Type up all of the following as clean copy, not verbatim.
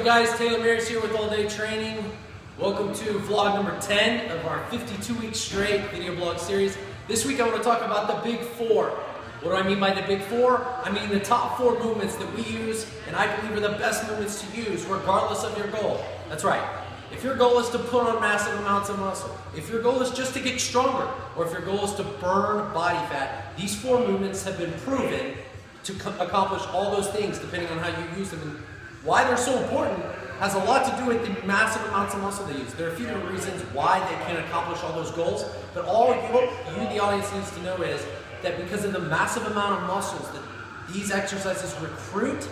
guys, Taylor Mary's here with All Day Training. Welcome to vlog number 10 of our 52-week straight video blog series. This week I want to talk about the big four. What do I mean by the big four? I mean the top four movements that we use and I believe are the best movements to use regardless of your goal. That's right. If your goal is to put on massive amounts of muscle, if your goal is just to get stronger, or if your goal is to burn body fat, these four movements have been proven to accomplish all those things depending on how you use them. And why they're so important has a lot to do with the massive amounts of muscle they use. There are a few different reasons why they can accomplish all those goals, but all you, the audience, needs to know is that because of the massive amount of muscles that these exercises recruit,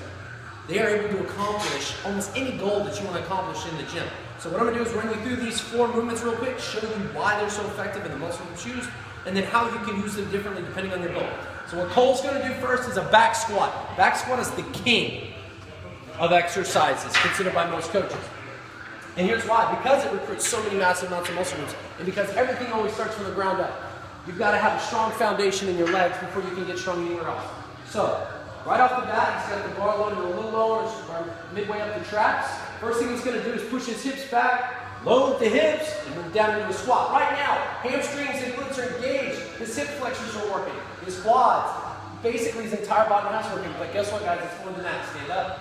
they are able to accomplish almost any goal that you want to accomplish in the gym. So what I'm going to do is run you through these four movements real quick, show you why they're so effective and the muscle groups used, and then how you can use them differently depending on your goal. So what Cole's going to do first is a back squat. Back squat is the king of exercises, considered by most coaches. And here's why. Because it recruits so many massive amounts of muscle groups, and because everything always starts from the ground up. You've got to have a strong foundation in your legs before you can get strong anywhere else. So, right off the bat, he's got the bar loaded a little lower, or midway up the traps. First thing he's going to do is push his hips back, load the hips, and move down into a squat. Right now, hamstrings and glutes are engaged. His hip flexors are working. His quads, basically his entire body mass working. But guess what, guys? It's more than that. Stand up.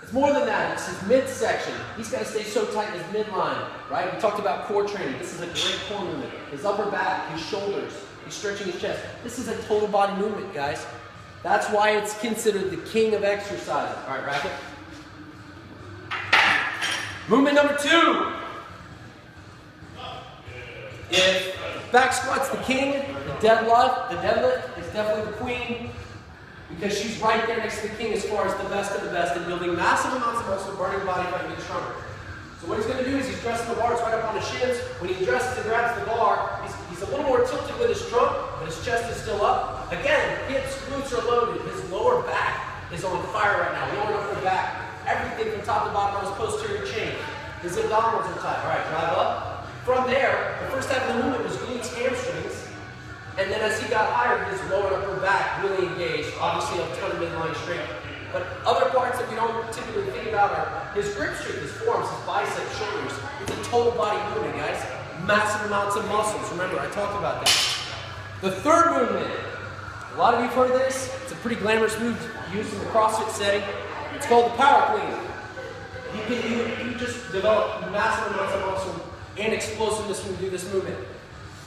It's more than that. It's his midsection. He's got to stay so tight in his midline, right? We talked about core training. This is a great core movement. His upper back, his shoulders. He's stretching his chest. This is a total body movement, guys. That's why it's considered the king of exercise. All right, racket. Movement number two. If back squat's the king, the deadlift is definitely the queen, because she's right there next to the king as far as the best of the best in building massive amounts of muscle, burning body fat, and getting stronger. So what he's going to do is he's dressing the bar, it's right up on his shins. When he dresses and grabs the bar, he's a little more tilted with his trunk, but his chest is still up. Again, hips, glutes are loaded. His lower back is on fire right now. Lower and upper back. Everything from top to bottom on his posterior chain. His abdominals are tight. All right, drive up. From there, the first half of the movement was glutes, hamstrings. And then as he got higher, his lower and upper back really engaged. Obviously, a ton of midline strength. But other parts that we don't typically think about are his grip strength, his forearms, his biceps, shoulders. It's a total body movement, guys. Massive amounts of muscles. Remember, I talked about that. The third movement, a lot of you have heard of this. It's a pretty glamorous move used in the CrossFit setting. It's called the power clean. You just develop massive amounts of muscle and explosiveness when you do this movement.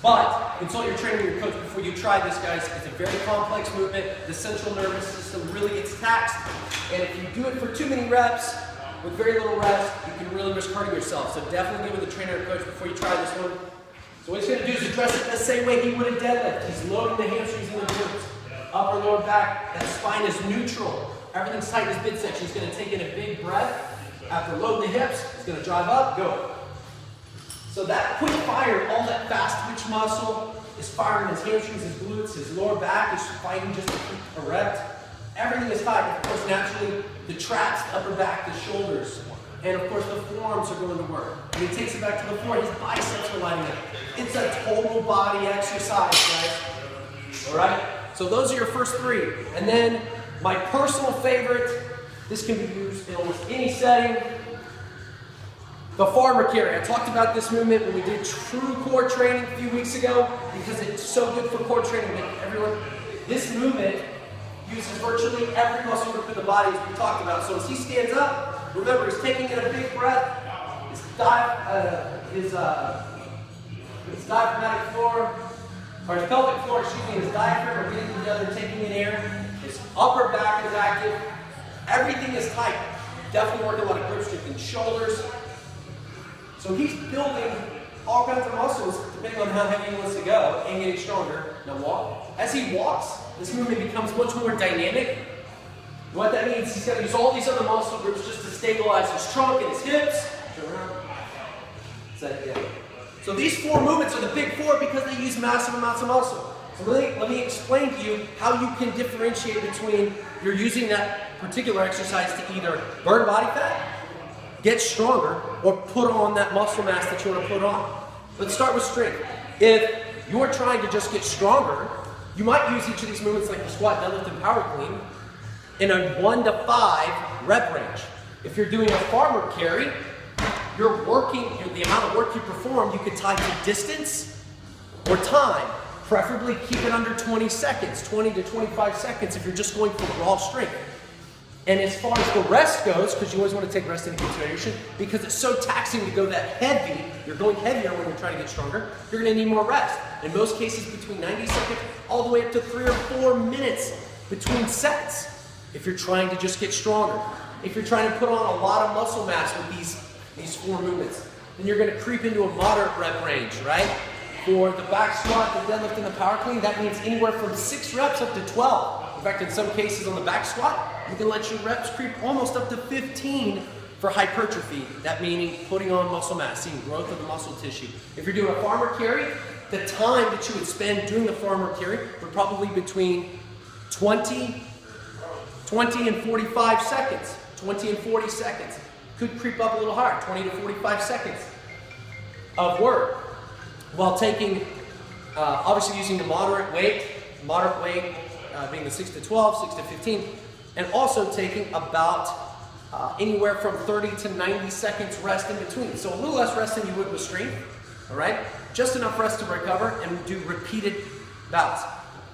But consult your trainer or your coach before you try this, guys. It's a very complex movement. The central nervous system really gets taxed. And if you do it for too many reps with very little rest, you can really risk hurting yourself. So definitely get with a trainer or coach before you try this one. So what he's going to do is address it the same way he would a deadlift. He's loading the hamstrings and the glutes. Upper, lower back. That spine is neutral. Everything's tight in his midsection. He's going to take in a big breath. After loading the hips, he's going to drive up, go. So that quick fire, all that fast twitch muscle is firing his hamstrings, his glutes, his lower back is fighting just to keep erect. Everything is tight. Of course, naturally, the traps, the upper back, the shoulders, and of course, the forearms are going to work. When he takes it back to the floor, his biceps are lining up. It's a total body exercise, guys. All right? So those are your first three. And then my personal favorite, this can be used in almost any setting. The farmer carry. I talked about this movement when we did true core training a few weeks ago because it's so good for core training. Everyone, this movement uses virtually every muscle group in the body as we talked about. So as he stands up, remember he's taking in a big breath. His diaphragmatic floor, or his pelvic floor, excuse me, his diaphragm are getting together, taking in air. His upper back is active. Everything is tight. Definitely working a lot of grip strength in shoulders. So he's building all kinds of muscles depending on how heavy he wants to go and getting stronger. Now walk. As he walks, this movement becomes much more dynamic. What that means, he's going to use all these other muscle groups just to stabilize his trunk and his hips. So these four movements are the big four because they use massive amounts of muscle. So let me explain to you how you can differentiate between you're using that particular exercise to either burn body fat, get stronger, or put on that muscle mass that you want to put on. Let's start with strength. If you're trying to just get stronger, you might use each of these movements like the squat, deadlift, and power clean in a 1 to 5 rep range. If you're doing a farmer carry, you're working, the amount of work you perform, you could tie to distance or time. Preferably keep it under 20 seconds, 20 to 25 seconds if you're just going for raw strength. And as far as the rest goes, because you always want to take rest into consideration, because it's so taxing to go that heavy, you're going heavier when you're trying to get stronger, you're going to need more rest. In most cases, between 90 seconds all the way up to 3 or 4 minutes between sets if you're trying to just get stronger. If you're trying to put on a lot of muscle mass with these 4 movements, then you're going to creep into a moderate rep range, right? For the back squat, the deadlift, and the power clean, that means anywhere from 6 reps up to 12. In fact, in some cases on the back squat, you can let your reps creep almost up to 15 for hypertrophy. That meaning putting on muscle mass, seeing growth of the muscle tissue. If you're doing a farmer carry, the time that you would spend doing the farmer carry would probably be between 20 and 45 seconds. 20 and 40 seconds. Could creep up a little higher, 20 to 45 seconds of work. While taking, obviously using the moderate weight being the 6 to 12, 6 to 15, and also taking about anywhere from 30 to 90 seconds rest in between. So a little less rest than you would with strength, all right? Just enough rest to recover and do repeated bouts.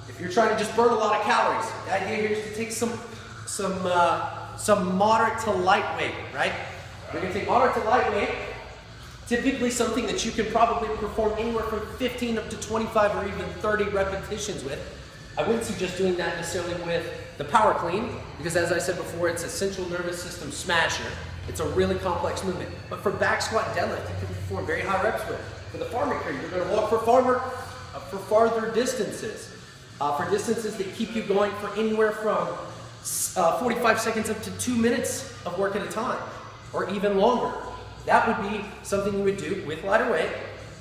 If you're trying to just burn a lot of calories, the idea here is to take some moderate to lightweight, right? We're gonna take moderate to lightweight, typically something that you can probably perform anywhere from 15 up to 25 or even 30 repetitions with. I wouldn't suggest doing that necessarily with the power clean, because as I said before, it's a central nervous system smasher. It's a really complex movement. But for back squat and deadlift, you can perform very high reps with. For the farmer carry, you're gonna walk for farther distances. For distances that keep you going for anywhere from 45 seconds up to 2 minutes of work at a time, or even longer. That would be something you would do with lighter weight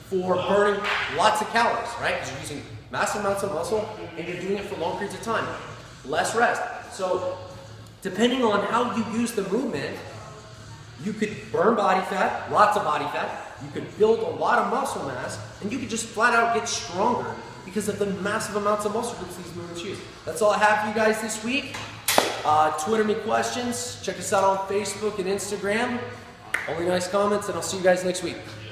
for burning lots of calories, right? Because you're using massive amounts of muscle and you're doing it for long periods of time. Less rest. So depending on how you use the movement, you could burn body fat, lots of body fat, you could build a lot of muscle mass, and you could just flat out get stronger because of the massive amounts of muscle groups these movements use. That's all I have for you guys this week. Twitter me questions. Check us out on Facebook and Instagram. Only nice comments, and I'll see you guys next week.